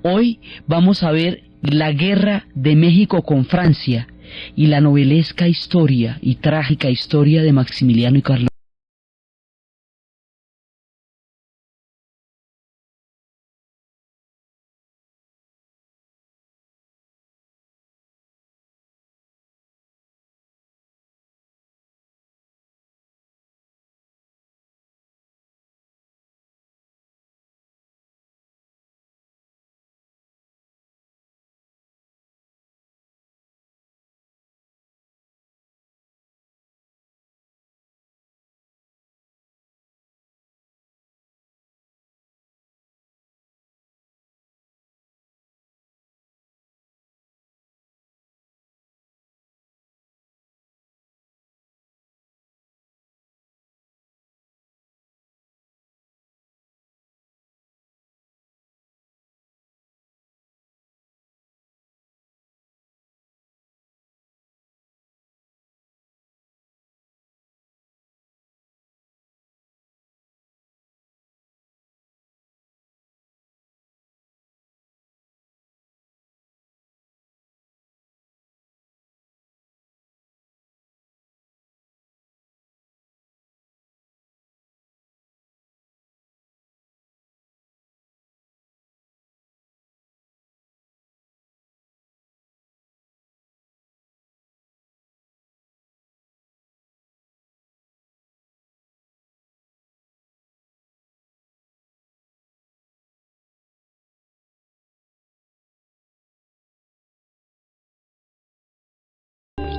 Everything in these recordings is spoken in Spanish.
Hoy vamos a ver la guerra de México con Francia y la novelesca historia y trágica historia de Maximiliano y Carlota.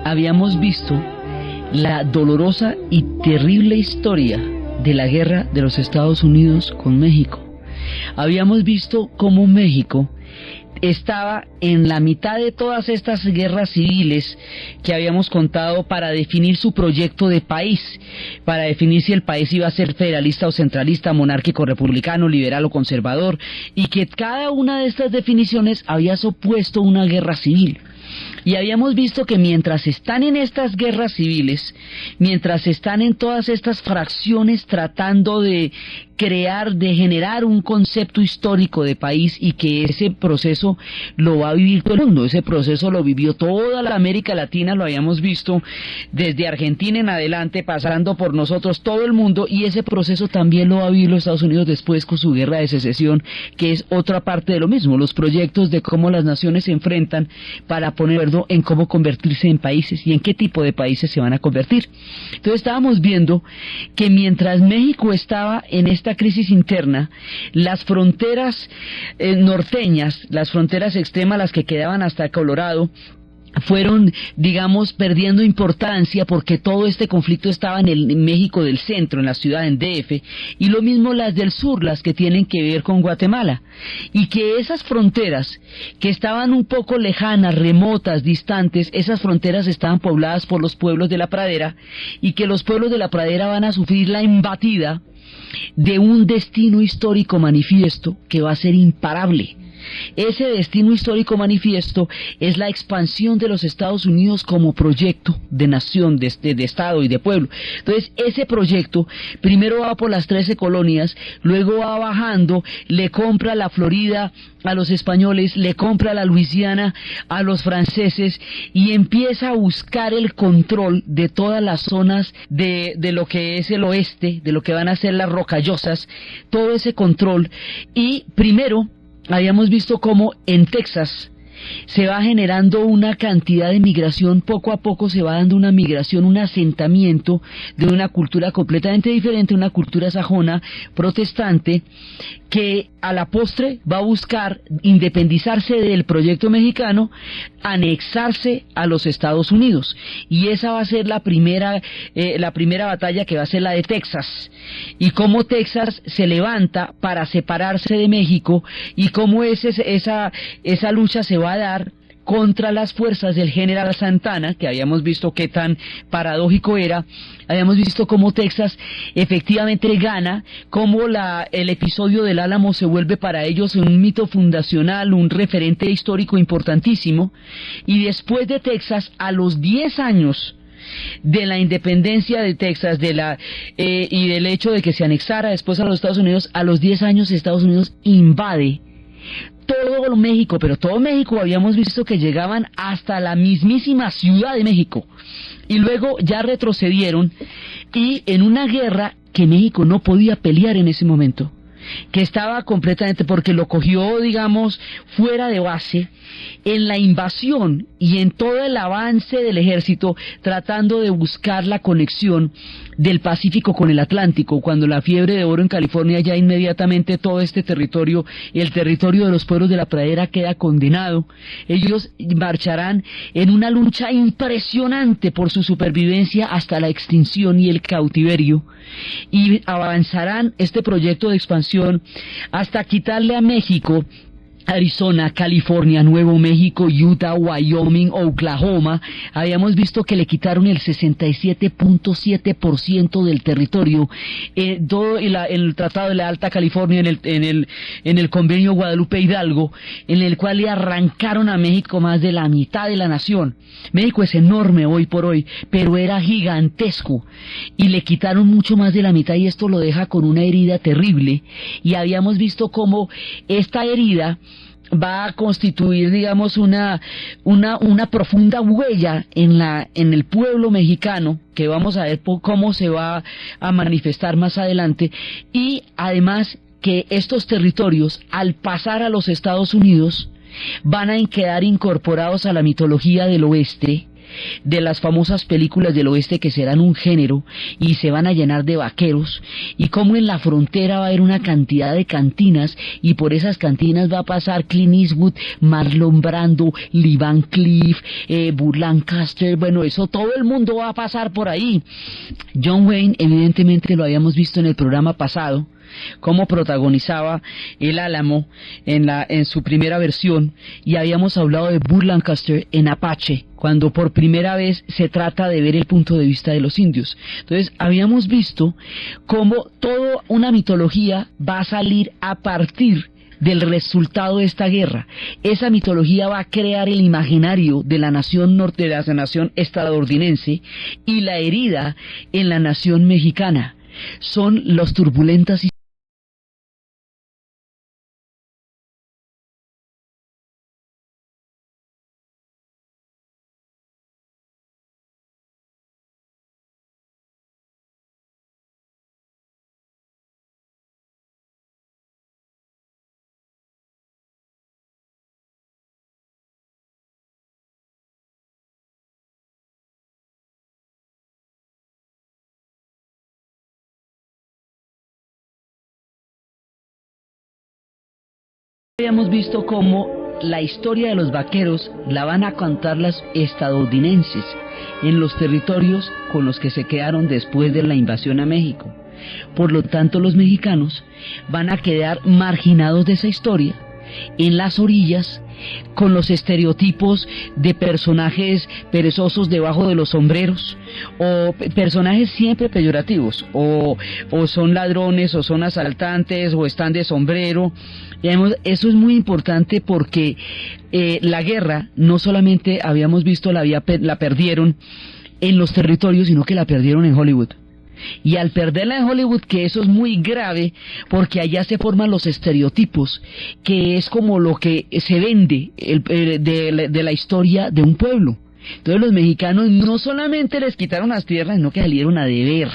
Habíamos visto la dolorosa y terrible historia de la guerra de los Estados Unidos con México. Habíamos visto cómo México estaba en la mitad de todas estas guerras civiles que habíamos contado para definir su proyecto de país, para definir si el país iba a ser federalista o centralista, monárquico, republicano, liberal o conservador, y que cada una de estas definiciones había supuesto una guerra civil. Y habíamos visto que mientras están en estas guerras civiles, mientras están en todas estas fracciones tratando de crear, de generar un concepto histórico de país, y que ese proceso lo va a vivir todo el mundo, ese proceso lo vivió toda la América Latina, lo habíamos visto desde Argentina en adelante, pasando por nosotros, todo el mundo, y ese proceso también lo va a vivir los Estados Unidos después con su guerra de secesión, que es otra parte de lo mismo, los proyectos de cómo las naciones se enfrentan para poner de acuerdo en cómo convertirse en países y en qué tipo de países se van a convertir. Entonces estábamos viendo que mientras México estaba en esta crisis interna, las fronteras norteñas, las fronteras extremas, las que quedaban hasta Colorado, fueron, digamos, perdiendo importancia porque todo este conflicto estaba en México del centro, en la ciudad, en DF, y lo mismo las del sur, las que tienen que ver con Guatemala, y que esas fronteras que estaban un poco lejanas, remotas, distantes, esas fronteras estaban pobladas por los pueblos de la pradera, y que los pueblos de la pradera van a sufrir la embatida de un destino histórico manifiesto que va a ser imparable. Ese destino histórico manifiesto es la expansión de los Estados Unidos como proyecto de nación, de Estado y de pueblo. Entonces, ese proyecto primero va por las 13 colonias, luego va bajando, le compra la Florida a los españoles, le compra la Luisiana a los franceses, y empieza a buscar el control de todas las zonas de lo que es el oeste, de lo que van a ser las rocallosas, todo ese control. Y primero habíamos visto cómo en Texas se va generando una cantidad de migración, poco a poco se va dando una migración, un asentamiento de una cultura completamente diferente, una cultura sajona, protestante, que a la postre va a buscar independizarse del proyecto mexicano, anexarse a los Estados Unidos, y esa va a ser la primera batalla, que va a ser la de Texas, y cómo Texas se levanta para separarse de México, y cómo esa lucha se va a dar contra las fuerzas del general Santana, que habíamos visto qué tan paradójico era. Habíamos visto cómo Texas efectivamente gana, cómo el episodio del Álamo se vuelve para ellos un mito fundacional, un referente histórico importantísimo, y después de Texas, a los 10 años de la independencia de Texas, y del hecho de que se anexara después a los Estados Unidos, a los 10 años Estados Unidos invade todo México, pero todo México habíamos visto que llegaban hasta la mismísima Ciudad de México. Y luego ya retrocedieron y en una guerra que México no podía pelear en ese momento, que estaba completamente, porque lo cogió, digamos, fuera de base, en la invasión y en todo el avance del ejército, tratando de buscar la conexión del Pacífico con el Atlántico. Cuando la fiebre de oro en California, ya inmediatamente todo este territorio, el territorio de los pueblos de la pradera, queda condenado. Ellos marcharán en una lucha impresionante por su supervivencia hasta la extinción y el cautiverio, y avanzarán este proyecto de expansión hasta quitarle a México Arizona, California, Nuevo México, Utah, Wyoming, Oklahoma. Habíamos visto que le quitaron el 67.7% del territorio, todo en el Tratado de la Alta California, en el Convenio Guadalupe Hidalgo, en el cual le arrancaron a México más de la mitad de la nación. México es enorme hoy por hoy, pero era gigantesco, y le quitaron mucho más de la mitad, y esto lo deja con una herida terrible. Y habíamos visto cómo esta herida va a constituir, digamos, una profunda huella en el pueblo mexicano, que vamos a ver cómo se va a manifestar más adelante. Y además que estos territorios, al pasar a los Estados Unidos, van a quedar incorporados a la mitología del oeste, de las famosas películas del oeste, que serán un género y se van a llenar de vaqueros, y como en la frontera va a haber una cantidad de cantinas, y por esas cantinas va a pasar Clint Eastwood, Marlon Brando, Lee Van Cleef, Burt Lancaster. Bueno, eso, todo el mundo va a pasar por ahí. John Wayne, evidentemente, lo habíamos visto en el programa pasado, cómo protagonizaba El Álamo en su primera versión, y habíamos hablado de Burt Lancaster en Apache, cuando por primera vez se trata de ver el punto de vista de los indios. Entonces habíamos visto cómo toda una mitología va a salir a partir del resultado de esta guerra. Esa mitología va a crear el imaginario de la nación norte, de la nación estadounidense, y la herida en la nación mexicana son los turbulentas habíamos visto cómo la historia de los vaqueros la van a contar las estadounidenses en los territorios con los que se quedaron después de la invasión a México. Por lo tanto, los mexicanos van a quedar marginados de esa historia, en las orillas, con los estereotipos de personajes perezosos debajo de los sombreros, o personajes siempre peyorativos, o son ladrones, o son asaltantes, o están de sombrero. Eso es muy importante porque la guerra no solamente habíamos visto la perdieron en los territorios, sino que la perdieron en Hollywood. Y al perderla en Hollywood, que eso es muy grave, porque allá se forman los estereotipos, que es como lo que se vende de la historia de un pueblo. Entonces los mexicanos no solamente les quitaron las tierras, sino que salieron a deber,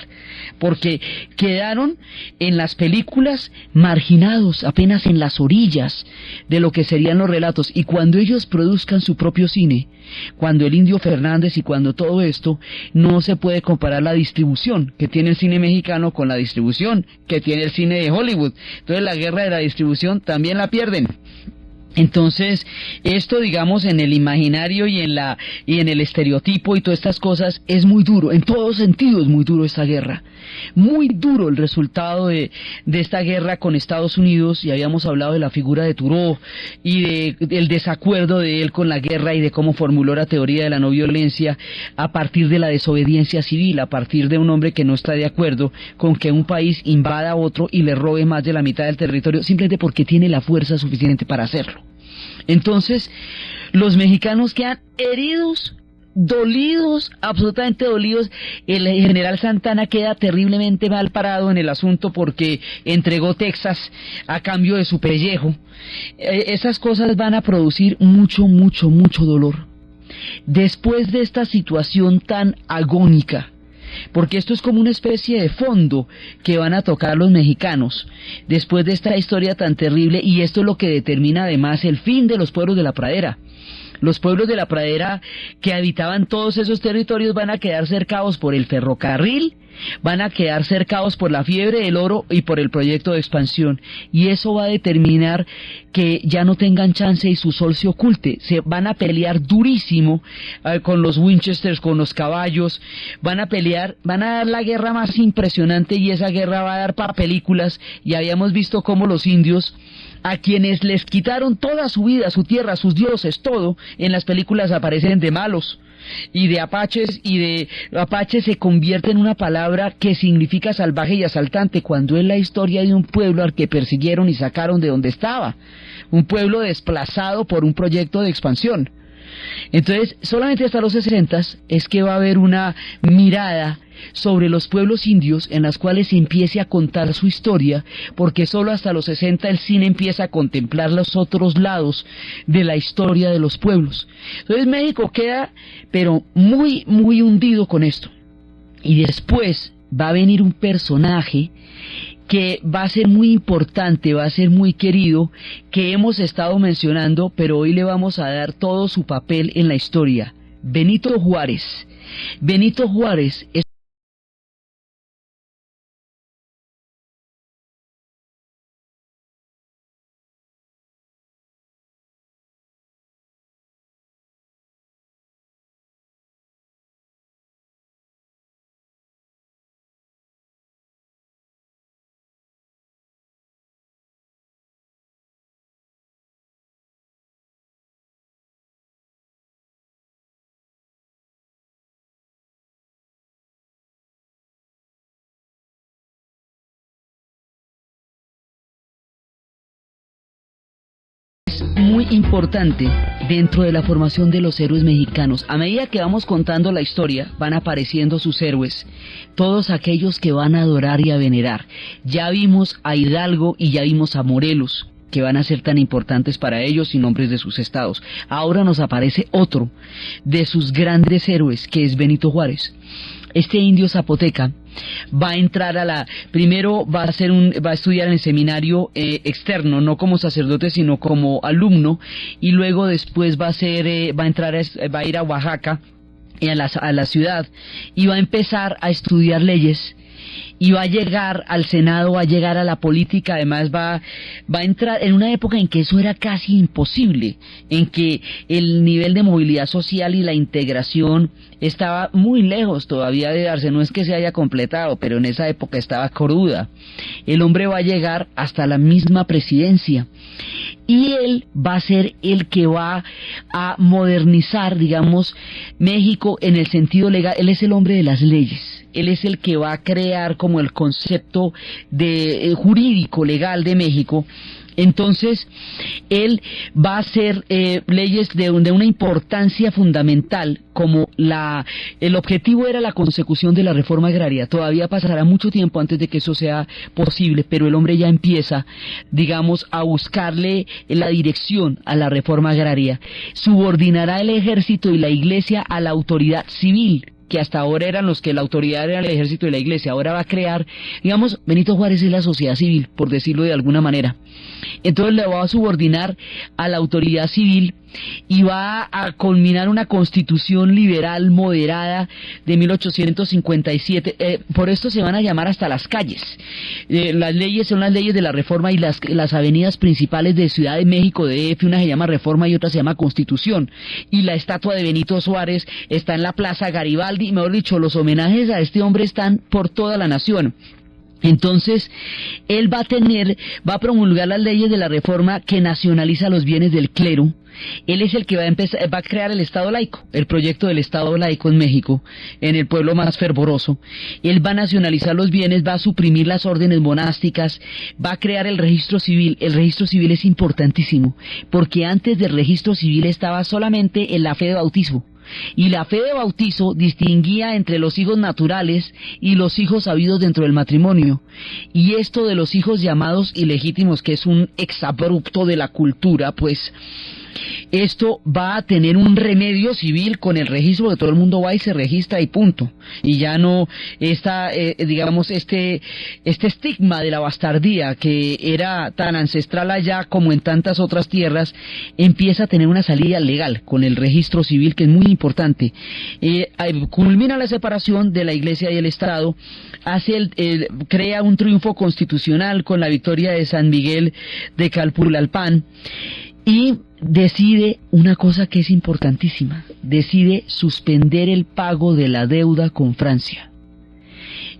porque quedaron en las películas marginados, apenas en las orillas de lo que serían los relatos. Y cuando ellos produzcan su propio cine, cuando el Indio Fernández y cuando todo esto, no se puede comparar la distribución que tiene el cine mexicano con la distribución que tiene el cine de Hollywood. Entonces la guerra de la distribución también la pierden. Entonces, esto, digamos, en el imaginario y en el estereotipo y todas estas cosas, es muy duro, en todo sentido es muy duro esta guerra. Muy duro el resultado de esta guerra con Estados Unidos, y habíamos hablado de la figura de Thoreau y del desacuerdo de él con la guerra, y de cómo formuló la teoría de la no violencia a partir de la desobediencia civil, a partir de un hombre que no está de acuerdo con que un país invada a otro y le robe más de la mitad del territorio, simplemente porque tiene la fuerza suficiente para hacerlo. Entonces, los mexicanos quedan heridos dolidos, absolutamente dolidos. El general Santana queda terriblemente mal parado en el asunto porque entregó Texas a cambio de su pellejo. Esas cosas van a producir mucho, mucho, mucho dolor. Después de esta situación tan agónica, porque esto es como una especie de fondo que van a tocar los mexicanos, después de esta historia tan terrible, y esto es lo que determina además el fin de los pueblos de la pradera. Los pueblos de la pradera que habitaban todos esos territorios van a quedar cercados por el ferrocarril, van a quedar cercados por la fiebre del oro y por el proyecto de expansión, y eso va a determinar que ya no tengan chance y su sol se oculte. Se van a pelear durísimo con los Winchesters, con los caballos, van a pelear, van a dar la guerra más impresionante, y esa guerra va a dar para películas. Y habíamos visto cómo los indios, a quienes les quitaron toda su vida, su tierra, sus dioses, todo, en las películas aparecen de malos, y de apaches, y de apache se convierte en una palabra que significa salvaje y asaltante, cuando es la historia de un pueblo al que persiguieron y sacaron de donde estaba, un pueblo desplazado por un proyecto de expansión. Entonces, solamente hasta los 60 es que va a haber una mirada sobre los pueblos indios en las cuales se empiece a contar su historia, porque solo hasta los 60 el cine empieza a contemplar los otros lados de la historia de los pueblos. Entonces México queda, pero muy, muy hundido con esto. Y después va a venir un personaje que va a ser muy importante, va a ser muy querido, que hemos estado mencionando, pero hoy le vamos a dar todo su papel en la historia: Benito Juárez. Benito Juárez es muy importante dentro de la formación de los héroes mexicanos. A medida que vamos contando la historia, van apareciendo sus héroes, todos aquellos que van a adorar y a venerar. Ya vimos a Hidalgo y ya vimos a Morelos, que van a ser tan importantes para ellos y nombres de sus estados. Ahora nos aparece otro de sus grandes héroes, que es Benito Juárez. Este indio zapoteca va a entrar primero va a estudiar en el seminario externo, no como sacerdote sino como alumno, y luego después va a ir a Oaxaca, a la ciudad, y va a empezar a estudiar leyes, y va a llegar al Senado, va a llegar a la política. Además va a entrar en una época en que eso era casi imposible, en que el nivel de movilidad social y la integración estaba muy lejos todavía de darse. No es que se haya completado, pero en esa época estaba cruda. El hombre va a llegar hasta la misma presidencia, y él va a ser el que va a modernizar, digamos, México en el sentido legal. Él es el hombre de las leyes, él es el que va a crear como el concepto de jurídico legal de México. Entonces él va a hacer leyes de una importancia fundamental, como el objetivo era la consecución de la reforma agraria. Todavía pasará mucho tiempo antes de que eso sea posible, pero el hombre ya empieza, digamos, a buscarle la dirección a la reforma agraria. Subordinará el ejército y la iglesia a la autoridad civil, que hasta ahora eran los que la autoridad era el ejército y la iglesia. Ahora va a crear, digamos, Benito Juárez es la sociedad civil, por decirlo de alguna manera. Entonces le va a subordinar a la autoridad civil, y va a culminar una constitución liberal moderada de 1857. Por esto se van a llamar hasta las calles. Las leyes son las leyes de la Reforma, y las avenidas principales de Ciudad de México, de DF, una se llama Reforma y otra se llama Constitución. Y la estatua de Benito Juárez está en la Plaza Garibaldi. Mejor dicho, los homenajes a este hombre están por toda la nación. Entonces, él va a promulgar las leyes de la Reforma que nacionaliza los bienes del clero. Él es el que va a crear el Estado laico, el proyecto del Estado laico en México, en el pueblo más fervoroso. Él va a nacionalizar los bienes, va a suprimir las órdenes monásticas, va a crear el registro civil. El registro civil es importantísimo, porque antes del registro civil estaba solamente en la fe de bautismo. y la fe de bautizo distinguía entre los hijos naturales y los hijos habidos dentro del matrimonio, y esto de los hijos llamados ilegítimos, que es un exabrupto de la cultura, pues esto va a tener un remedio civil con el registro, que todo el mundo va y se registra y punto, y ya no está, digamos, este estigma de la bastardía que era tan ancestral allá como en tantas otras tierras, empieza a tener una salida legal con el registro civil, que es muy importante. Culmina la separación de la Iglesia y el Estado, crea un triunfo constitucional con la victoria de San Miguel de Calpulalpan, y decide una cosa que es importantísima, decide suspender el pago de la deuda con Francia.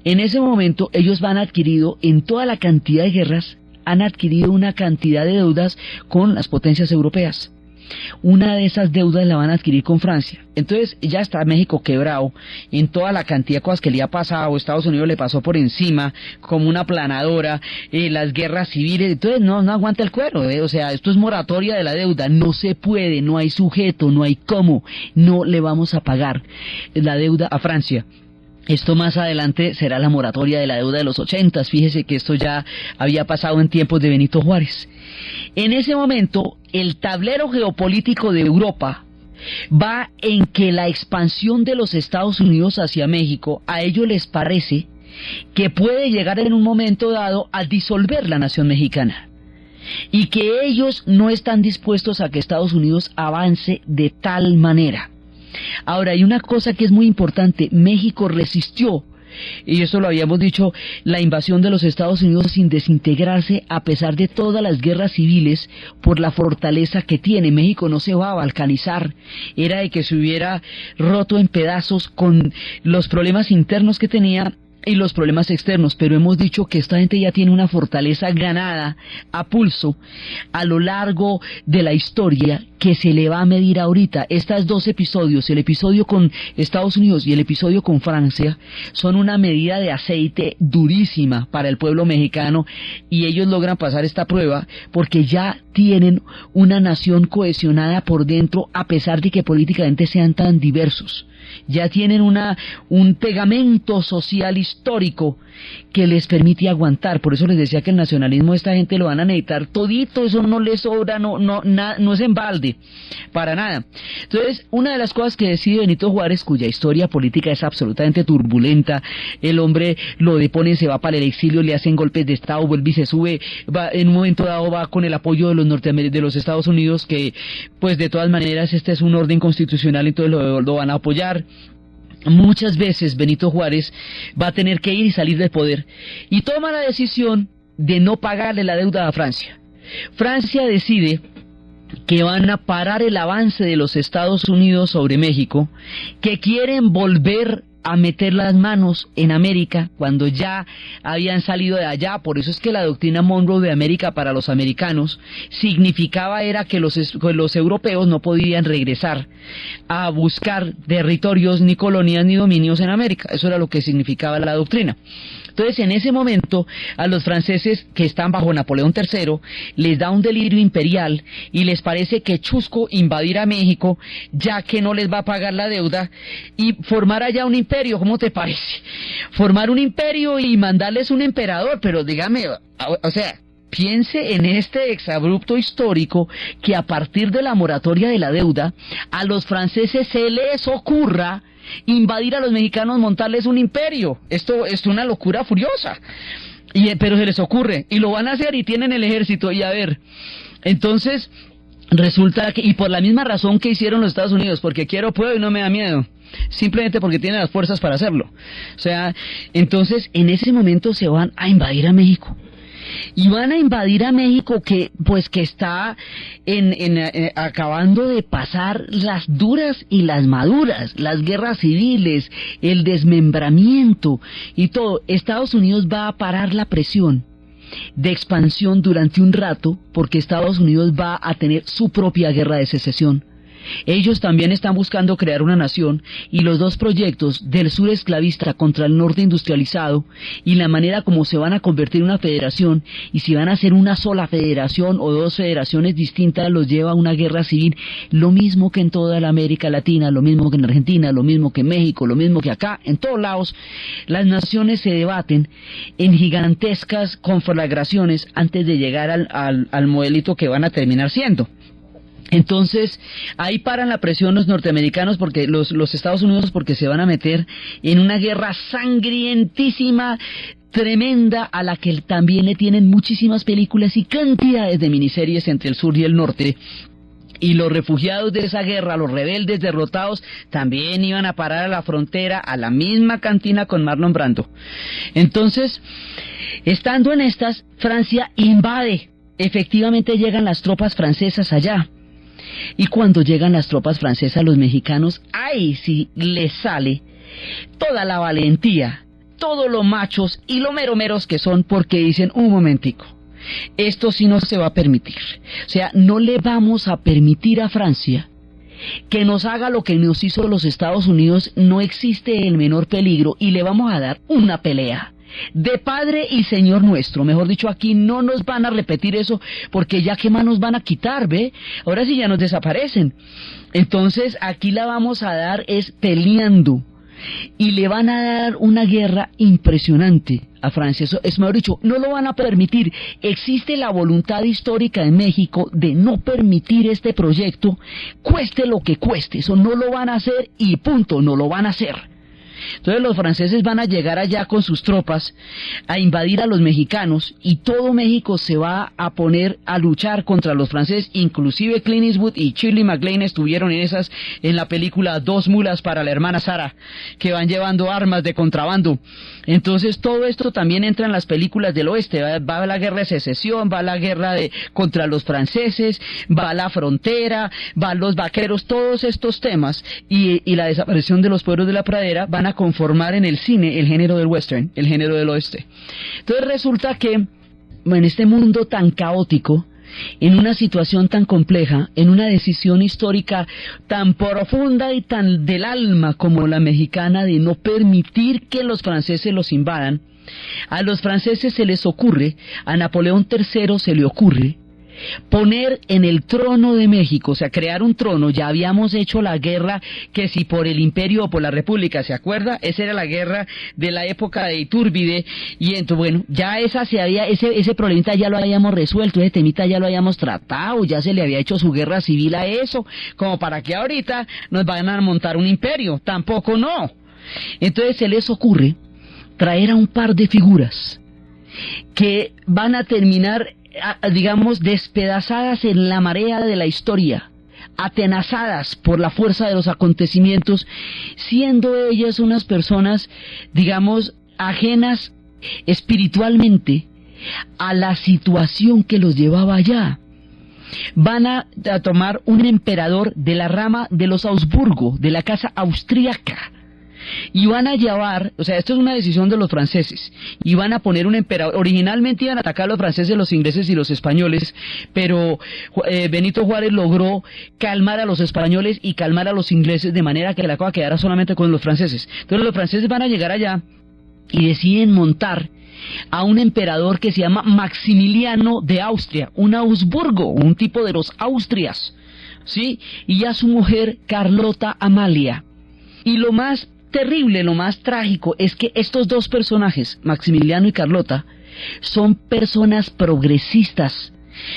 En ese momento ellos han adquirido, en toda la cantidad de guerras, han adquirido una cantidad de deudas con las potencias europeas. Una de esas deudas la van a adquirir con Francia. Entonces ya está México quebrado en toda la cantidad de cosas que le ha pasado. Estados Unidos le pasó por encima como una planadora, las guerras civiles. Entonces no aguanta el cuero, o sea, esto es moratoria de la deuda. No se puede, no hay sujeto, no hay cómo, no le vamos a pagar la deuda a Francia. Esto más adelante será la moratoria de la deuda de los 80. Fíjese que esto ya había pasado en tiempos de Benito Juárez. En ese momento, el tablero geopolítico de Europa va en que la expansión de los Estados Unidos hacia México, a ellos les parece que puede llegar en un momento dado a disolver la nación mexicana, y que ellos no están dispuestos a que Estados Unidos avance de tal manera. Ahora, hay una cosa que es muy importante: México resistió, y eso lo habíamos dicho, la invasión de los Estados Unidos sin desintegrarse a pesar de todas las guerras civiles, por la fortaleza que tiene. México no se va a balcanizar, era de que se hubiera roto en pedazos con los problemas internos que tenía y los problemas externos, pero hemos dicho que esta gente ya tiene una fortaleza ganada a pulso a lo largo de la historia, que se le va a medir ahorita. Estos dos episodios, el episodio con Estados Unidos y el episodio con Francia, son una medida de aceite durísima para el pueblo mexicano, y ellos logran pasar esta prueba porque ya tienen una nación cohesionada por dentro, a pesar de que políticamente sean tan diversos. Ya tienen un pegamento social histórico que les permite aguantar. Por eso les decía que el nacionalismo de esta gente lo van a necesitar todito, eso no les sobra, no es en balde, para nada. Entonces, una de las cosas que decide Benito Juárez, cuya historia política es absolutamente turbulenta, el hombre lo deponen, se va para el exilio, le hacen golpes de estado, vuelve y se sube, en un momento dado va con el apoyo de los Estados Unidos, que pues de todas maneras este es un orden constitucional, entonces lo van a apoyar. Muchas veces Benito Juárez va a tener que ir y salir del poder, y toma la decisión de no pagarle la deuda a Francia. Francia decide que van a parar el avance de los Estados Unidos sobre México, que quieren volver a meter las manos en América cuando ya habían salido de allá. Por eso es que la doctrina Monroe de América para los americanos significaba era que los europeos no podían regresar a buscar territorios, ni colonias, ni dominios en América. Eso era lo que significaba la doctrina. Entonces, en ese momento, a los franceses que están bajo Napoleón III les da un delirio imperial y les parece que chusco invadir a México, ya que no les va a pagar la deuda, y formar allá un imperio. ¿Cómo te parece? Formar un imperio y mandarles un emperador, pero dígame, o sea, piense en este exabrupto histórico, que a partir de la moratoria de la deuda, a los franceses se les ocurra invadir a los mexicanos, montarles un imperio. Esto es una locura furiosa, pero se les ocurre, y lo van a hacer, y tienen el ejército, y a ver, entonces resulta que, y por la misma razón que hicieron los Estados Unidos, porque quiero, puedo y no me da miedo, simplemente porque tienen las fuerzas para hacerlo. O sea, entonces en ese momento se van a invadir a México. Y van a invadir a México, que está acabando de pasar las duras y las maduras, las guerras civiles, el desmembramiento y todo. Estados Unidos va a parar la presión de expansión durante un rato, porque Estados Unidos va a tener su propia guerra de secesión. Ellos también están buscando crear una nación, y los dos proyectos del sur esclavista contra el norte industrializado y la manera como se van a convertir en una federación, y si van a ser una sola federación o dos federaciones distintas, los lleva a una guerra civil, lo mismo que en toda la América Latina, lo mismo que en Argentina, lo mismo que en México, lo mismo que acá, en todos lados. Las naciones se debaten en gigantescas conflagraciones antes de llegar al modelito que van a terminar siendo. Entonces, ahí paran la presión los norteamericanos, porque los Estados Unidos, porque se van a meter en una guerra sangrientísima, tremenda, a la que también le tienen muchísimas películas y cantidades de miniseries entre el sur y el norte. Y los refugiados de esa guerra, los rebeldes derrotados, también iban a parar a la frontera, a la misma cantina con Marlon Brando. Entonces, estando en estas, Francia invade. Efectivamente llegan las tropas francesas allá. Y cuando llegan las tropas francesas, los mexicanos, ¡ay! Si les sale toda la valentía, todos los machos y lo meromeros que son, porque dicen, un momentico, esto sí no se va a permitir. O sea, no le vamos a permitir a Francia que nos haga lo que nos hizo los Estados Unidos, no existe el menor peligro, y le vamos a dar una pelea de Padre y Señor nuestro. Mejor dicho, aquí no nos van a repetir eso, porque ya qué más nos van a quitar, ¿ve? Ahora sí ya nos desaparecen. Entonces aquí la vamos a dar es peleando, y le van a dar una guerra impresionante a Francia. Eso es, mejor dicho, no lo van a permitir. Existe la voluntad histórica de México de no permitir este proyecto, cueste lo que cueste. Eso no lo van a hacer y punto, no lo van a hacer. Entonces los franceses van a llegar allá con sus tropas a invadir a los mexicanos, y todo México se va a poner a luchar contra los franceses. Inclusive Clint Eastwood y Shirley MacLaine estuvieron en la película Dos mulas para la hermana Sara, que van llevando armas de contrabando. Entonces todo esto también entra en las películas del oeste. Va la guerra de secesión, va la guerra contra los franceses, va la frontera, van los vaqueros, todos estos temas y la desaparición de los pueblos de la pradera van a conformar en el cine el género del western, el género del oeste. Entonces resulta que en este mundo tan caótico, en una situación tan compleja, en una decisión histórica tan profunda y tan del alma como la mexicana de no permitir que los franceses los invadan, a los franceses se les ocurre, a Napoleón III se le ocurre poner en el trono de México, o sea, crear un trono. Ya habíamos hecho la guerra, que si por el imperio o por la república, ¿se acuerda? Esa era la guerra de la época de Iturbide, y entonces, bueno, ya ese problemita ya lo habíamos resuelto, ese temita ya lo habíamos tratado, ya se le había hecho su guerra civil a eso, como para que ahorita nos vayan a montar un imperio, tampoco no. Entonces se les ocurre traer a un par de figuras que van a terminar, digamos, despedazadas en la marea de la historia, atenazadas por la fuerza de los acontecimientos, siendo ellas unas personas, digamos, ajenas espiritualmente a la situación que los llevaba allá. Van a tomar un emperador de la rama de los Habsburgo, de la casa austríaca, y van a llevar, o sea, esto es una decisión de los franceses, y van a poner un emperador. Originalmente iban a atacar a los franceses, los ingleses y los españoles, pero Benito Juárez logró calmar a los españoles y calmar a los ingleses, de manera que la cosa quedara solamente con los franceses. Entonces los franceses van a llegar allá y deciden montar a un emperador que se llama Maximiliano de Austria, un Habsburgo, un tipo de los Austrias, ¿sí? Y a su mujer Carlota Amalia. Y lo más terrible, lo más trágico, es que estos dos personajes, Maximiliano y Carlota, son personas progresistas,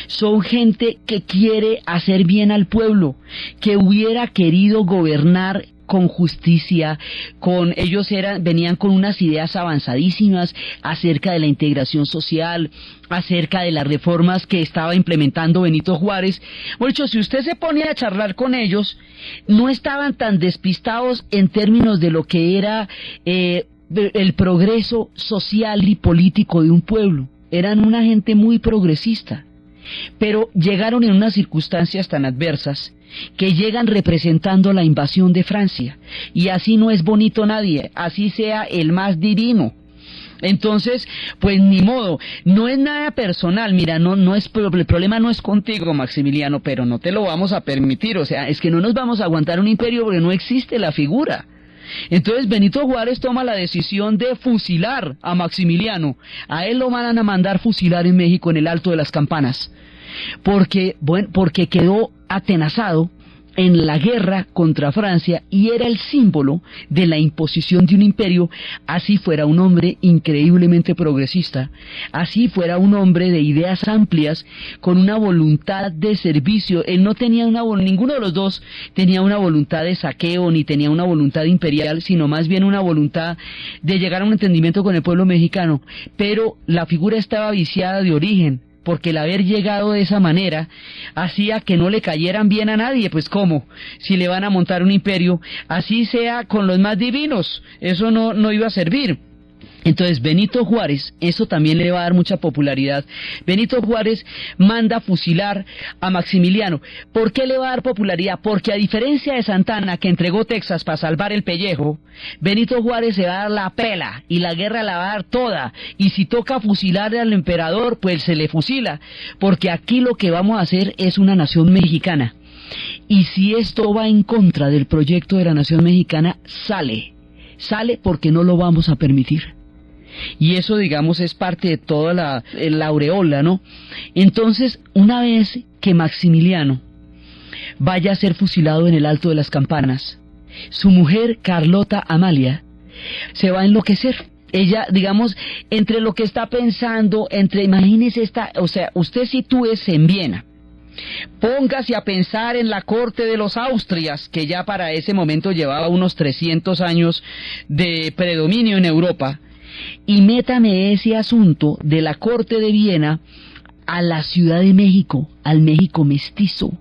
son gente que quiere hacer bien al pueblo, que hubiera querido gobernar con justicia, venían con unas ideas avanzadísimas acerca de la integración social, acerca de las reformas que estaba implementando Benito Juárez. Por hecho, si usted se pone a charlar con ellos, no estaban tan despistados en términos de lo que era el progreso social y político de un pueblo. Eran una gente muy progresista, pero llegaron en unas circunstancias tan adversas que llegan representando la invasión de Francia, y así no es bonito nadie, así sea el más divino. Entonces, pues ni modo, no es nada personal, mira, no es, el problema no es contigo, Maximiliano, pero no te lo vamos a permitir, o sea, es que no nos vamos a aguantar un imperio porque no existe la figura. Entonces Benito Juárez toma la decisión de fusilar a Maximiliano. A él lo van a mandar fusilar en México, en el Alto de las Campanas, porque quedó atenazado en la guerra contra Francia y era el símbolo de la imposición de un imperio, así fuera un hombre increíblemente progresista, así fuera un hombre de ideas amplias, con una voluntad de servicio. Él no tenía ninguno de los dos tenía una voluntad de saqueo, ni tenía una voluntad imperial, sino más bien una voluntad de llegar a un entendimiento con el pueblo mexicano, pero la figura estaba viciada de origen, porque el haber llegado de esa manera hacía que no le cayeran bien a nadie. Pues cómo, si le van a montar un imperio, así sea con los más divinos, eso no iba a servir. Entonces Benito Juárez, eso también le va a dar mucha popularidad. Benito Juárez manda fusilar a Maximiliano. ¿Por qué le va a dar popularidad? Porque a diferencia de Santana, que entregó Texas para salvar el pellejo, Benito Juárez se va a dar la pela y la guerra la va a dar toda. Y si toca fusilarle al emperador, pues se le fusila. Porque aquí lo que vamos a hacer es una nación mexicana. Y si esto va en contra del proyecto de la nación mexicana, sale porque no lo vamos a permitir. Y eso, digamos, es parte de toda la aureola, ¿no? Entonces, una vez que Maximiliano vaya a ser fusilado en el Alto de las Campanas, su mujer, Carlota Amalia, se va a enloquecer. Ella, digamos, entre lo que está pensando, imagínese o sea, usted sitúese en Viena, póngase a pensar en la corte de los Austrias, que ya para ese momento llevaba unos 300 años de predominio en Europa, y métame ese asunto de la corte de Viena a la Ciudad de México, al México mestizo,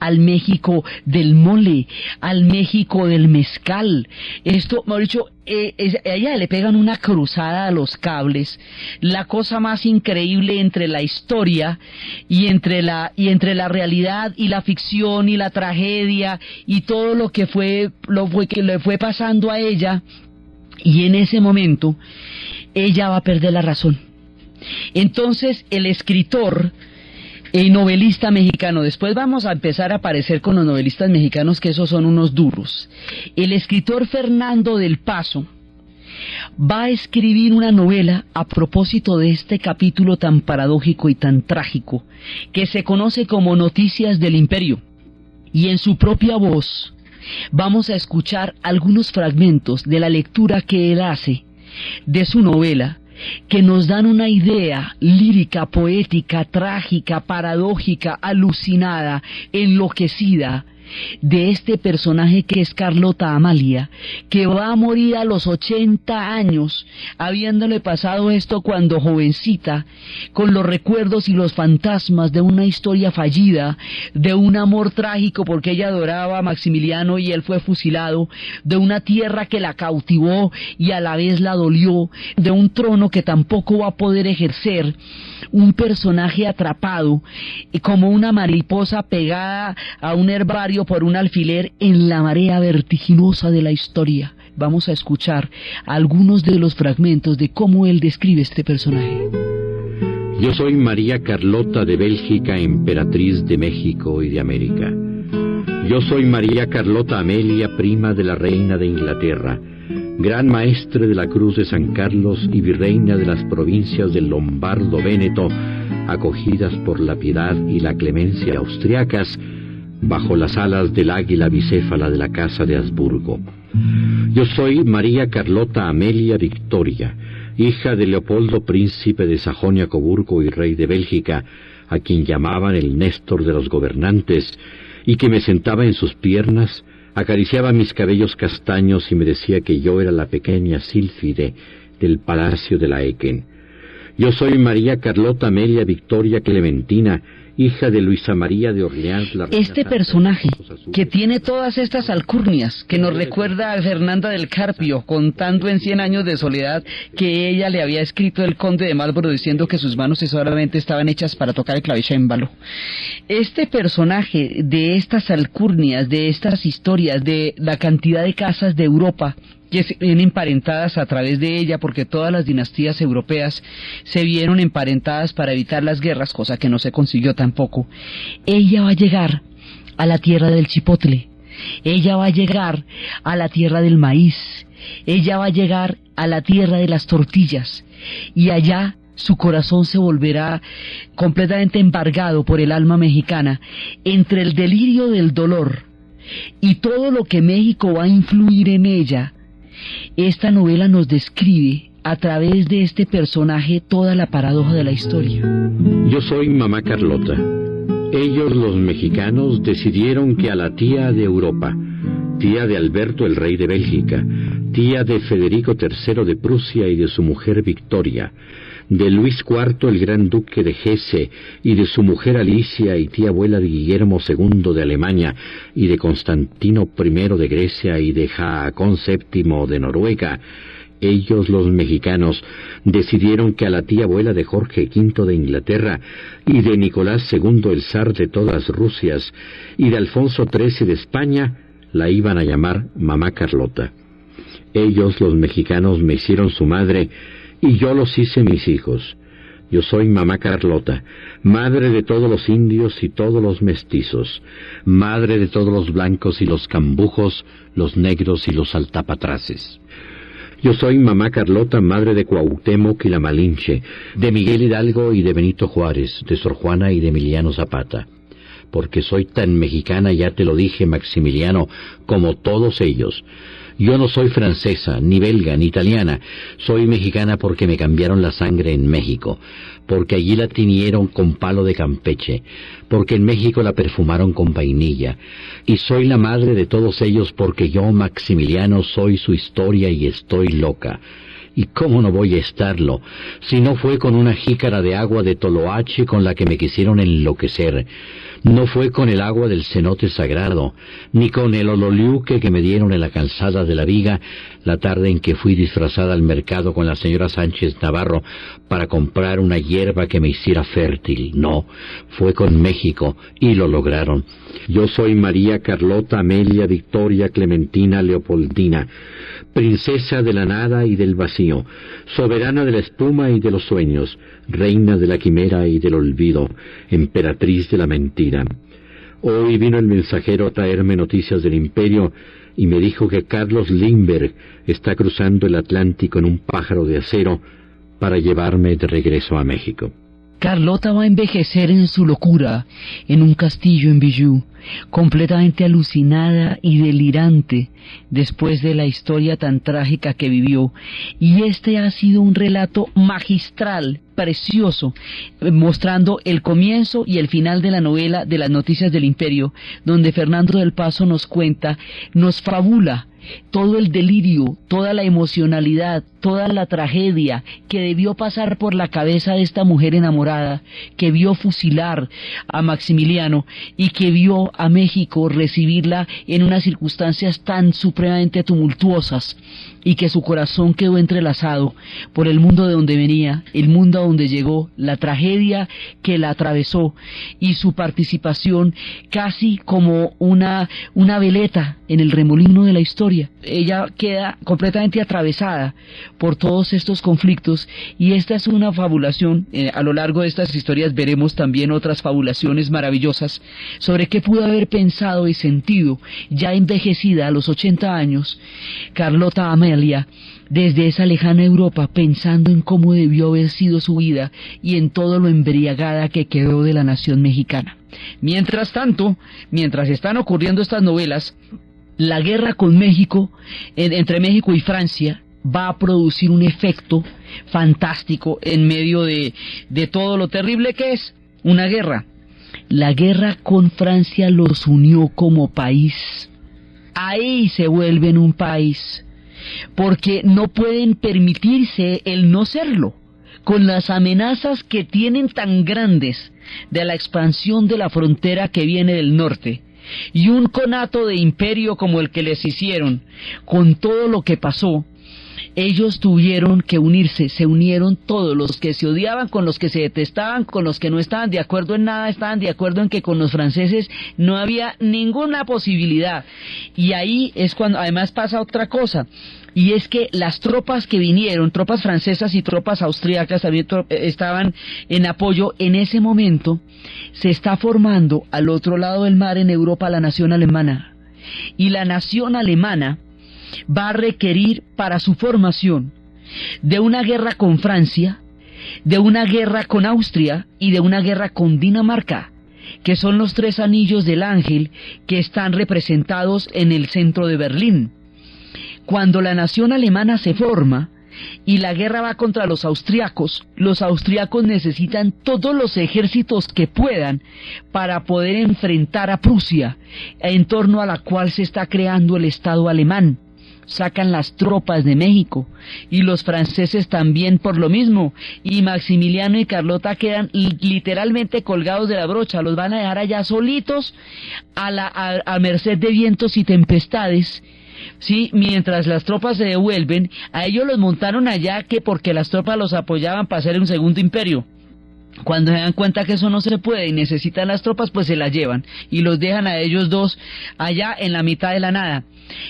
al México del mole, al México del mezcal. Esto, mejor dicho, a ella le pegan una cruzada a los cables, la cosa más increíble entre la historia y entre la realidad y la ficción y la tragedia y todo lo que le fue pasando a ella. Y en ese momento ella va a perder la razón. Entonces el escritor y novelista mexicano, después vamos a empezar a aparecer con los novelistas mexicanos, que esos son unos duros. El escritor Fernando del Paso va a escribir una novela a propósito de este capítulo tan paradójico y tan trágico, que se conoce como Noticias del Imperio. Y en su propia voz vamos a escuchar algunos fragmentos de la lectura que él hace de su novela, que nos dan una idea lírica, poética, trágica, paradójica, alucinada, enloquecida, de este personaje que es Carlota Amalia, que va a morir a los 80 años, habiéndole pasado esto cuando jovencita, con los recuerdos y los fantasmas de una historia fallida, de un amor trágico porque ella adoraba a Maximiliano y él fue fusilado, de una tierra que la cautivó y a la vez la dolió, de un trono que tampoco va a poder ejercer, un personaje atrapado como una mariposa pegada a un herbario por un alfiler en la marea vertiginosa de la historia. Vamos a escuchar algunos de los fragmentos de cómo él describe este personaje. Yo soy María Carlota de Bélgica, emperatriz de México y de América. Yo soy María Carlota Amelia, prima de la reina de Inglaterra, gran maestre de la Cruz de San Carlos y virreina de las provincias del Lombardo-Véneto, acogidas por la piedad y la clemencia austriacas, bajo las alas del águila bicéfala de la Casa de Habsburgo. Yo soy María Carlota Amelia Victoria, hija de Leopoldo, príncipe de Sajonia-Coburgo y rey de Bélgica, a quien llamaban el Néstor de los gobernantes, y que me sentaba en sus piernas, acariciaba mis cabellos castaños y me decía que yo era la pequeña Sílfide del palacio de la Eken. Yo soy María Carlota Amelia Victoria Clementina, hija de Luisa María de Orleans. Este personaje, que tiene todas estas alcurnias, que nos recuerda a Fernanda del Carpio, contando en 100 años de soledad que ella le había escrito el conde de Marlborough diciendo que sus manos solamente estaban hechas para tocar el clavicémbalo. Este personaje de estas alcurnias, de estas historias, de la cantidad de casas de Europa que se ven emparentadas a través de ella, porque todas las dinastías europeas se vieron emparentadas para evitar las guerras, cosa que no se consiguió tampoco. Ella va a llegar a la tierra del chipotle, ella va a llegar a la tierra del maíz, ella va a llegar a la tierra de las tortillas, y allá su corazón se volverá completamente embargado por el alma mexicana, entre el delirio del dolor y todo lo que México va a influir en ella. Esta novela nos describe a través de este personaje toda la paradoja de la historia. Yo soy mamá Carlota. Ellos, los mexicanos, decidieron que a la tía de Europa, tía de Alberto el rey de Bélgica, tía de Federico III de Prusia y de su mujer Victoria, de Luis IV el gran duque de Hesse y de su mujer Alicia y tía abuela de Guillermo II de Alemania y de Constantino I de Grecia y de Haakon VII de Noruega, ellos, los mexicanos, decidieron que a la tía abuela de Jorge V de Inglaterra y de Nicolás II el zar de todas Rusias y de Alfonso XIII de España la iban a llamar mamá Carlota. Ellos, los mexicanos, me hicieron su madre y yo los hice mis hijos. Yo soy mamá Carlota, madre de todos los indios y todos los mestizos, madre de todos los blancos y los cambujos, los negros y los altapatraces. Yo soy mamá Carlota, madre de Cuauhtémoc y la Malinche, de Miguel Hidalgo y de Benito Juárez, de Sor Juana y de Emiliano Zapata. Porque soy tan mexicana, ya te lo dije, Maximiliano, como todos ellos. Yo no soy francesa, ni belga, ni italiana. Soy mexicana porque me cambiaron la sangre en México, porque allí la tiñeron con palo de Campeche, porque en México la perfumaron con vainilla. Y soy la madre de todos ellos porque yo, Maximiliano, soy su historia y estoy loca. ¿Y cómo no voy a estarlo, si no fue con una jícara de agua de Toloache con la que me quisieron enloquecer? No fue con el agua del cenote sagrado, ni con el ololiuque que me dieron en la calzada de la Viga la tarde en que fui disfrazada al mercado con la señora Sánchez Navarro para comprar una hierba que me hiciera fértil. No, fue con México, y lo lograron. Yo soy María Carlota Amelia Victoria Clementina Leopoldina, princesa de la nada y del vacío, soberana de la espuma y de los sueños, reina de la quimera y del olvido, emperatriz de la mentira. Hoy vino el mensajero a traerme noticias del imperio y me dijo que Carlos Lindbergh está cruzando el Atlántico en un pájaro de acero para llevarme de regreso a México. Carlota va a envejecer en su locura, en un castillo en Bijou, completamente alucinada y delirante después de la historia tan trágica que vivió, y este ha sido un relato magistral, precioso, mostrando el comienzo y el final de la novela de las noticias del imperio, donde Fernando del Paso nos cuenta, nos fabula todo el delirio, toda la emocionalidad, toda la tragedia que debió pasar por la cabeza de esta mujer enamorada, que vio fusilar a Maximiliano y que vio a México recibirla en unas circunstancias tan supremamente tumultuosas, y que su corazón quedó entrelazado por el mundo de donde venía, el mundo a donde llegó, la tragedia que la atravesó, y su participación casi como una veleta en el remolino de la historia. Ella queda completamente atravesada por todos estos conflictos, y esta es una fabulación. A lo largo de estas historias veremos también otras fabulaciones maravillosas sobre qué pudo haber pensado y sentido, ya envejecida a los 80 años, Carlota Amelia, desde esa lejana Europa, pensando en cómo debió haber sido su vida y en todo lo embriagada que quedó de la nación mexicana. Mientras tanto, mientras están ocurriendo estas novelas, la guerra con México, entre México y Francia, va a producir un efecto fantástico en medio de todo lo terrible que es una guerra. La guerra con Francia los unió como país. Ahí se vuelven un país, porque no pueden permitirse el no serlo, con las amenazas que tienen tan grandes de la expansión de la frontera que viene del norte, y un conato de imperio como el que les hicieron, con todo lo que pasó, ellos tuvieron que unirse, se unieron todos, los que se odiaban con los que se detestaban, con los que no estaban de acuerdo en nada, estaban de acuerdo en que con los franceses no había ninguna posibilidad. Y ahí es cuando además pasa otra cosa, y es que las tropas que vinieron, tropas francesas y tropas austríacas también estaban en apoyo. En ese momento se está formando al otro lado del mar en Europa la nación alemana, y la nación alemana va a requerir para su formación de una guerra con Francia, de una guerra con Austria y de una guerra con Dinamarca, que son los tres anillos del ángel que están representados en el centro de Berlín. Cuando la nación alemana se forma y la guerra va contra los austriacos necesitan todos los ejércitos que puedan para poder enfrentar a Prusia, en torno a la cual se está creando el Estado alemán. Sacan las tropas de México, y los franceses también por lo mismo, y Maximiliano y Carlota quedan literalmente colgados de la brocha, los van a dejar allá solitos a merced de vientos y tempestades, ¿sí? Mientras las tropas se devuelven. A ellos los montaron allá que porque las tropas los apoyaban para hacer un segundo imperio. Cuando se dan cuenta que eso no se puede y necesitan las tropas, pues se las llevan y los dejan a ellos dos allá en la mitad de la nada.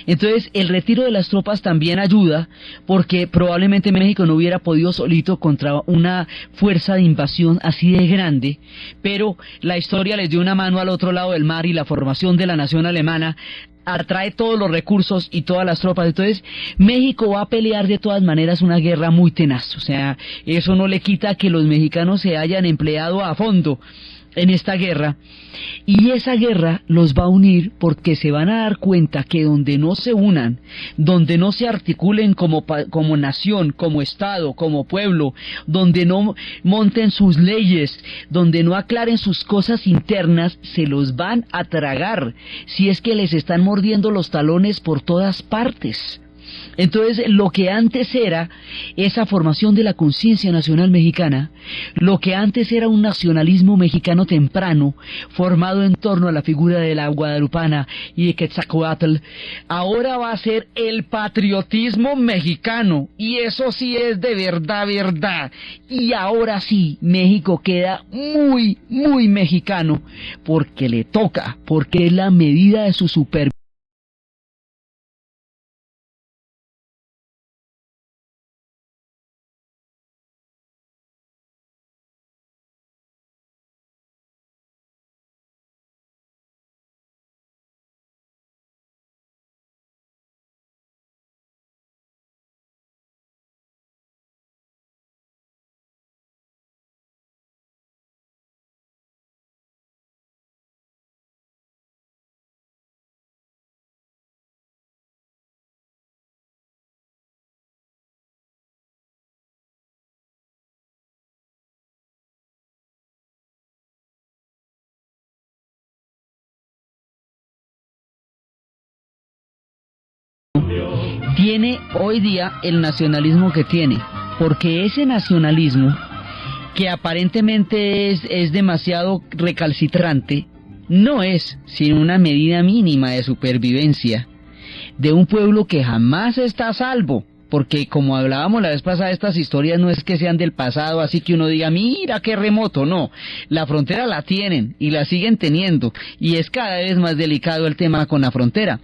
Entonces el retiro de las tropas también ayuda, porque probablemente México no hubiera podido solito contra una fuerza de invasión así de grande, pero la historia les dio una mano al otro lado del mar, y la formación de la nación alemana atrae todos los recursos y todas las tropas. Entonces México va a pelear de todas maneras una guerra muy tenaz. O sea, eso no le quita que los mexicanos se hayan empleado a fondo en esta guerra, y esa guerra los va a unir, porque se van a dar cuenta que donde no se unan, donde no se articulen como nación, como Estado, como pueblo, donde no monten sus leyes, donde no aclaren sus cosas internas, se los van a tragar, si es que les están mordiendo los talones por todas partes. Entonces, lo que antes era esa formación de la conciencia nacional mexicana, lo que antes era un nacionalismo mexicano temprano, formado en torno a la figura de la guadalupana y de Quetzalcóatl, ahora va a ser el patriotismo mexicano, y eso sí es de verdad, verdad. Y ahora sí, México queda muy, muy mexicano, porque le toca, porque es la medida de su supervivencia. Tiene hoy día el nacionalismo que tiene, porque ese nacionalismo, que aparentemente es demasiado recalcitrante, no es sino una medida mínima de supervivencia de un pueblo que jamás está a salvo. Porque como hablábamos la vez pasada, estas historias no es que sean del pasado, así que uno diga, mira qué remoto, no. La frontera la tienen y la siguen teniendo, y es cada vez más delicado el tema con la frontera.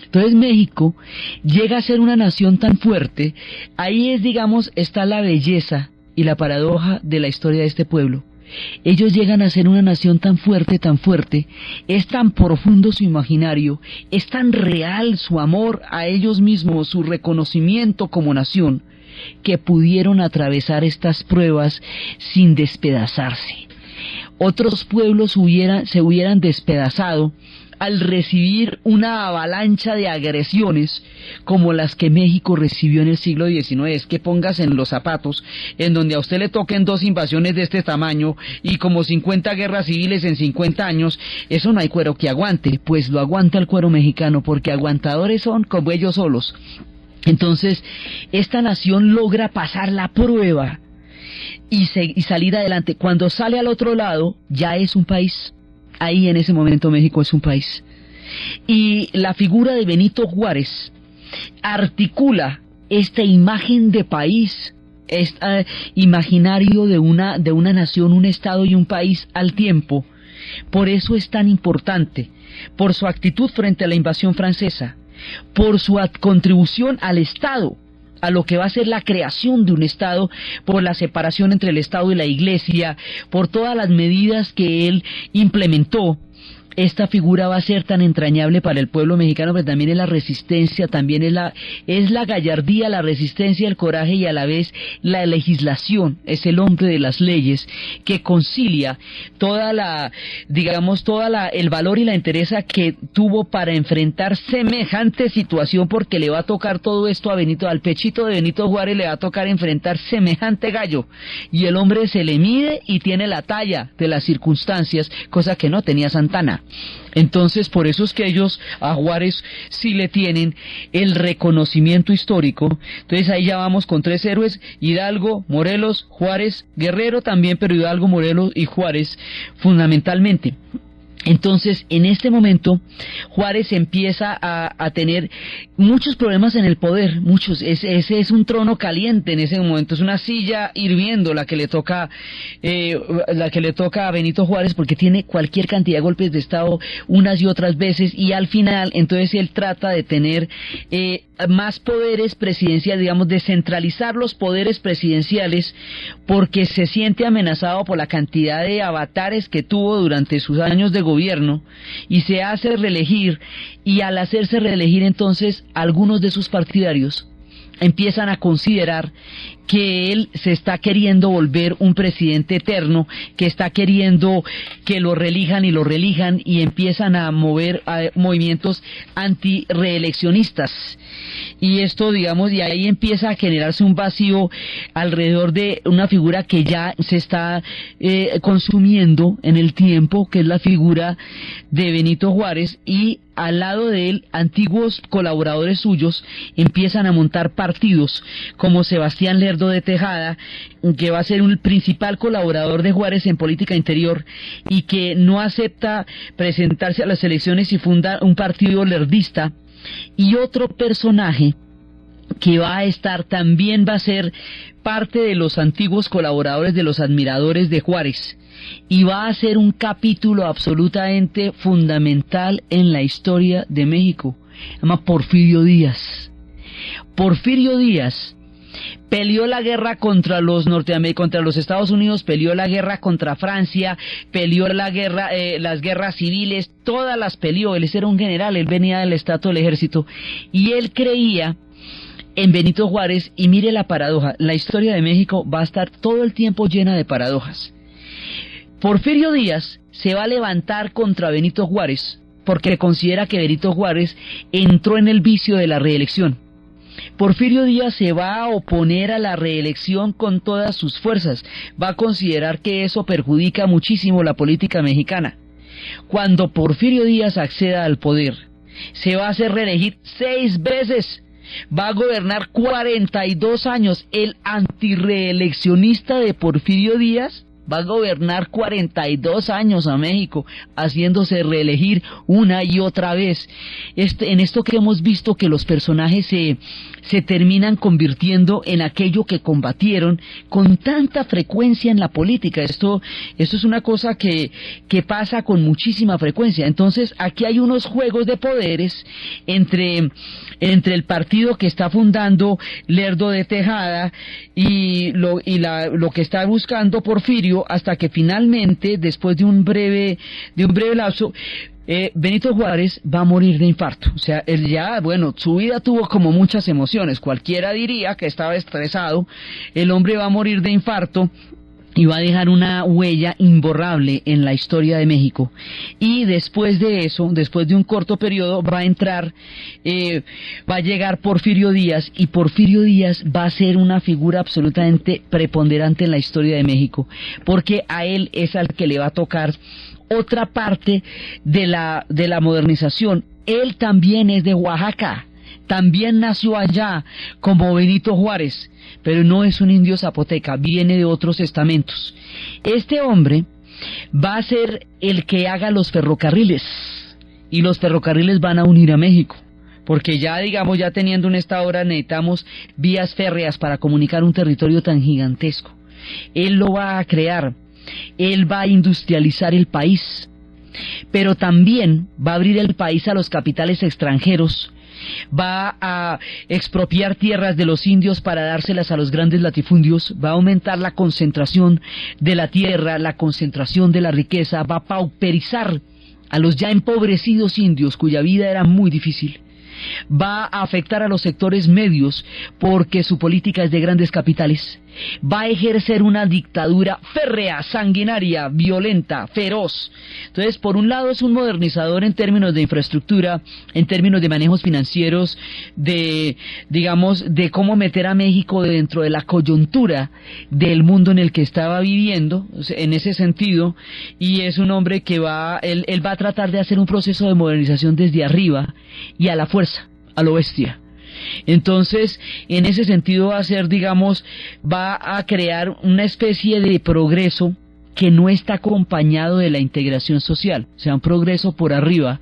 Entonces México llega a ser una nación tan fuerte. Ahí es, digamos, está la belleza y la paradoja de la historia de este pueblo. Ellos llegan a ser una nación tan fuerte, es tan profundo su imaginario, es tan real su amor a ellos mismos, su reconocimiento como nación, que pudieron atravesar estas pruebas sin despedazarse. Otros pueblos se hubieran despedazado al recibir una avalancha de agresiones como las que México recibió en el siglo XIX. Es que póngase en los zapatos en donde a usted le toquen 2 invasiones de este tamaño y como 50 guerras civiles en 50 años, eso no hay cuero que aguante. Pues lo aguanta el cuero mexicano, porque aguantadores son como ellos solos. Entonces, esta nación logra pasar la prueba y salir adelante. Cuando sale al otro lado, ya es un país. Ahí en ese momento México es un país. Y la figura de Benito Juárez articula esta imagen de país, este imaginario de una nación, un estado y un país al tiempo. Por eso es tan importante, por su actitud frente a la invasión francesa, por su contribución al Estado, a lo que va a ser la creación de un Estado, por la separación entre el Estado y la Iglesia, por todas las medidas que él implementó. Esta figura va a ser tan entrañable para el pueblo mexicano, pero también es la resistencia, también es la gallardía, la resistencia, el coraje y a la vez la legislación. Es el hombre de las leyes que concilia el valor y la entereza que tuvo para enfrentar semejante situación, porque le va a tocar todo esto al pechito de Benito Juárez le va a tocar enfrentar semejante gallo, y el hombre se le mide y tiene la talla de las circunstancias, cosa que no tenía Santana. Entonces, por eso es que ellos a Juárez sí le tienen el reconocimiento histórico. Entonces ahí ya vamos con 3 héroes: Hidalgo, Morelos, Juárez, Guerrero también, pero Hidalgo, Morelos y Juárez fundamentalmente. Entonces, en este momento, Juárez empieza a tener muchos problemas en el poder, muchos. Ese es un trono caliente en ese momento, es una silla hirviendo la que le toca a Benito Juárez, porque tiene cualquier cantidad de golpes de Estado unas y otras veces, y al final, entonces él trata de tener más poderes presidenciales, digamos, descentralizar los poderes presidenciales, porque se siente amenazado por la cantidad de avatares que tuvo durante sus años de gobierno, y se hace reelegir, y al hacerse reelegir entonces algunos de sus partidarios empiezan a considerar que él se está queriendo volver un presidente eterno, que está queriendo que lo reelijan, y empiezan a mover movimientos anti-reeleccionistas. Y esto, digamos, y ahí empieza a generarse un vacío alrededor de una figura que ya se está consumiendo en el tiempo, que es la figura de Benito Juárez, y al lado de él, antiguos colaboradores suyos empiezan a montar partidos, como Sebastián Lerdo de Tejada, que va a ser un principal colaborador de Juárez en política interior, y que no acepta presentarse a las elecciones y funda un partido lerdista. Y otro personaje que también va a ser parte de los antiguos colaboradores, de los admiradores de Juárez, y va a ser un capítulo absolutamente fundamental en la historia de México. Se llama Porfirio Díaz. Porfirio Díaz peleó la guerra contra los Estados Unidos, peleó la guerra contra Francia, peleó las guerras civiles, todas las peleó. Él era un general, él venía del estrato del ejército, y él creía en Benito Juárez. Y mire la paradoja, la historia de México va a estar todo el tiempo llena de paradojas. Porfirio Díaz se va a levantar contra Benito Juárez porque considera que Benito Juárez entró en el vicio de la reelección. Porfirio Díaz se va a oponer a la reelección con todas sus fuerzas, va a considerar que eso perjudica muchísimo la política mexicana. Cuando Porfirio Díaz acceda al poder, se va a hacer reelegir 6 veces, va a gobernar 42 años, el antirreeleccionista de Porfirio Díaz va a gobernar 42 años a México, haciéndose reelegir una y otra vez. En esto que hemos visto, que los personajes se terminan convirtiendo en aquello que combatieron con tanta frecuencia en la política. Esto es una cosa que pasa con muchísima frecuencia. Entonces, aquí hay unos juegos de poderes entre el partido que está fundando Lerdo de Tejada y lo que está buscando Porfirio, hasta que finalmente, después de un breve lapso, Benito Juárez va a morir de infarto. O sea, él ya, su vida tuvo como muchas emociones, cualquiera diría que estaba estresado. El hombre va a morir de infarto y va a dejar una huella imborrable en la historia de México. Y después de eso, después de un corto periodo, va a llegar Porfirio Díaz, y Porfirio Díaz va a ser una figura absolutamente preponderante en la historia de México, porque a él es al que le va a tocar otra parte de la modernización. Él también es de Oaxaca. también nació allá como Benito Juárez, pero no es un indio zapoteca, viene de otros estamentos. Este hombre va a ser el que haga los ferrocarriles, y los ferrocarriles van a unir a México, porque ya digamos, ya teniendo un estado ahora necesitamos vías férreas para comunicar un territorio tan gigantesco. Él lo va a crear, él va a industrializar el país, pero también va a abrir el país a los capitales extranjeros, va a expropiar tierras de los indios para dárselas a los grandes latifundios, va a aumentar la concentración de la tierra, la concentración de la riqueza, va a pauperizar a los ya empobrecidos indios cuya vida era muy difícil. Va a afectar a los sectores medios porque su política es de grandes capitales. Va a ejercer una dictadura férrea, sanguinaria, violenta, feroz. Entonces, por un lado es un modernizador en términos de infraestructura, en términos de manejos financieros, de, digamos, de cómo meter a México dentro de la coyuntura del mundo en el que estaba viviendo, en ese sentido, y es un hombre que él va a tratar de hacer un proceso de modernización desde arriba y a la fuerza, a lo bestia. Entonces, en ese sentido va a ser, digamos, va a crear una especie de progreso que no está acompañado de la integración social, o sea, un progreso por arriba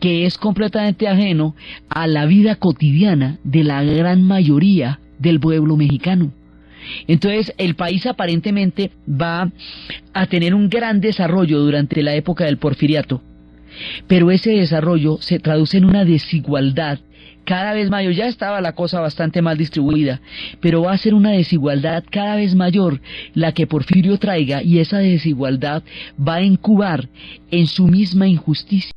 que es completamente ajeno a la vida cotidiana de la gran mayoría del pueblo mexicano. Entonces, el país aparentemente va a tener un gran desarrollo durante la época del Porfiriato, pero ese desarrollo se traduce en una desigualdad cada vez mayor. Ya estaba la cosa bastante mal distribuida, pero va a ser una desigualdad cada vez mayor la que Porfirio traiga, y esa desigualdad va a incubar en su misma injusticia.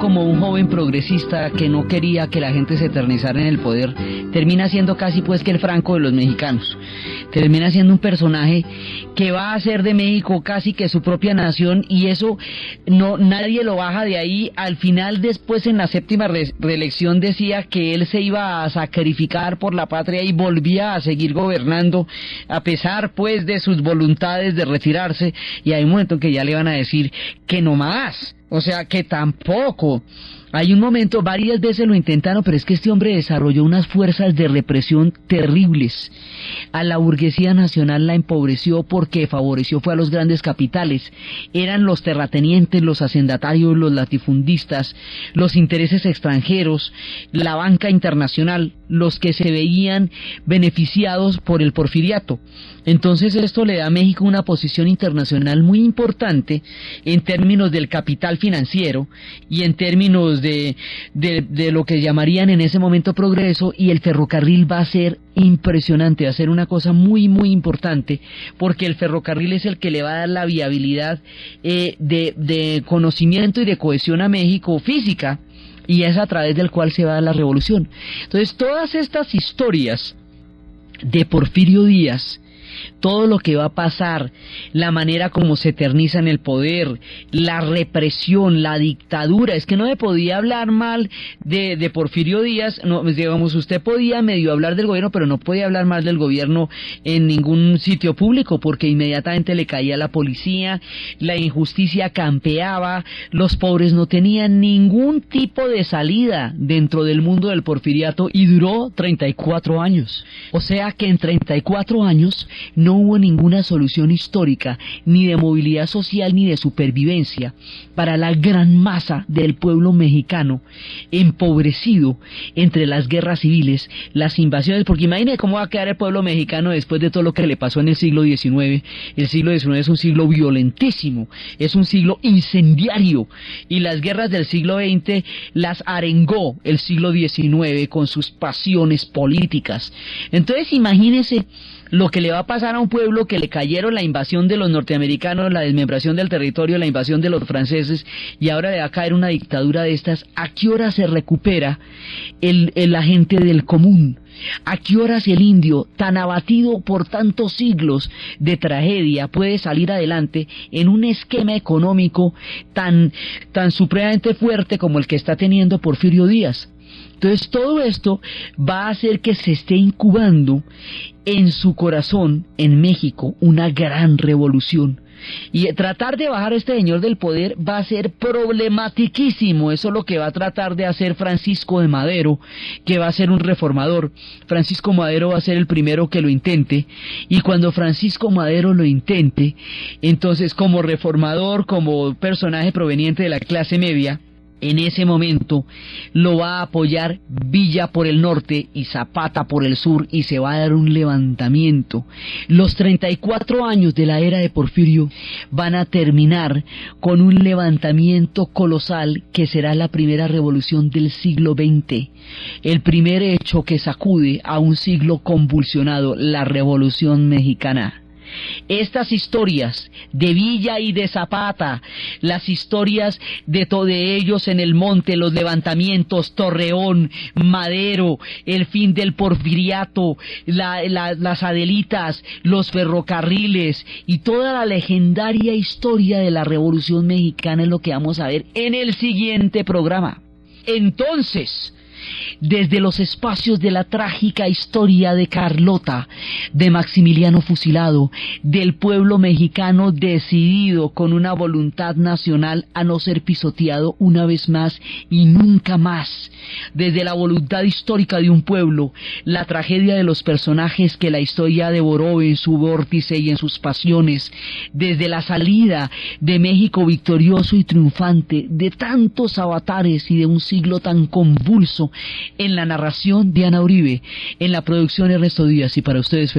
Como un joven progresista que no quería que la gente se eternizara en el poder, termina siendo casi pues que el Franco de los mexicanos, termina siendo un personaje que va a hacer de México casi que su propia nación, y eso nadie lo baja de ahí. Al final, después en la séptima reelección decía que él se iba a sacrificar por la patria y volvía a seguir gobernando a pesar pues de sus voluntades de retirarse, y hay un momento en que ya le van a decir que no más. O sea, que tampoco. Hay un momento, varias veces lo intentaron, pero es que este hombre desarrolló unas fuerzas de represión terribles. A la burguesía nacional la empobreció porque favoreció fue a los grandes capitales. Eran los terratenientes, los hacendatarios, los latifundistas, los intereses extranjeros, la banca internacional, los que se veían beneficiados por el porfiriato. Entonces esto le da a México una posición internacional muy importante en términos del capital financiero y en términos de lo que llamarían en ese momento progreso, y el ferrocarril va a ser impresionante, va a ser una cosa muy muy importante, porque el ferrocarril es el que le va a dar la viabilidad de conocimiento y de cohesión a México física, y es a través del cual se va a dar la revolución. Entonces todas estas historias de Porfirio Díaz, todo lo que va a pasar, la manera como se eterniza en el poder, la represión, la dictadura, es que no se podía hablar mal de Porfirio Díaz, no, digamos, usted podía medio hablar del gobierno, pero no podía hablar mal del gobierno en ningún sitio público, porque inmediatamente le caía la policía, la injusticia campeaba, los pobres no tenían ningún tipo de salida dentro del mundo del porfiriato, y duró 34 años. O sea que en 34 años no hubo ninguna solución histórica, ni de movilidad social, ni de supervivencia para la gran masa del pueblo mexicano, empobrecido entre las guerras civiles, las invasiones, porque imagínense cómo va a quedar el pueblo mexicano después de todo lo que le pasó en el siglo XIX. El siglo XIX es un siglo violentísimo, es un siglo incendiario, y las guerras del siglo XX las arengó el siglo XIX con sus pasiones políticas. Entonces imagínense lo que le va a pasar a un pueblo que le cayeron la invasión de los norteamericanos, la desmembración del territorio, la invasión de los franceses, y ahora le va a caer una dictadura de estas. ¿A qué hora se recupera la gente del común? ¿A qué horas el indio, tan abatido por tantos siglos de tragedia, puede salir adelante en un esquema económico tan supremamente fuerte como el que está teniendo Porfirio Díaz? Entonces todo esto va a hacer que se esté incubando en su corazón, en México, una gran revolución. Y tratar de bajar a este señor del poder va a ser problematiquísimo. Eso es lo que va a tratar de hacer Francisco de Madero, que va a ser un reformador. Francisco Madero va a ser el primero que lo intente, y cuando Francisco Madero lo intente, entonces como reformador, como personaje proveniente de la clase media, en ese momento lo va a apoyar Villa por el norte y Zapata por el sur, y se va a dar un levantamiento. Los 34 años de la era de Porfirio van a terminar con un levantamiento colosal que será la primera revolución del siglo XX, el primer hecho que sacude a un siglo convulsionado, la Revolución Mexicana. Estas historias de Villa y de Zapata, las historias de ellos en el monte, los levantamientos, Torreón, Madero, el fin del porfiriato, las Adelitas, los ferrocarriles y toda la legendaria historia de la Revolución Mexicana es lo que vamos a ver en el siguiente programa. Entonces, desde los espacios de la trágica historia de Carlota, de Maximiliano fusilado, del pueblo mexicano decidido con una voluntad nacional a no ser pisoteado una vez más y nunca más, desde la voluntad histórica de un pueblo, la tragedia de los personajes que la historia devoró en su vórtice y en sus pasiones, desde la salida de México victorioso y triunfante de tantos avatares y de un siglo tan convulso. En la narración, Diana Uribe; en la producción, Ernesto Díaz; y para ustedes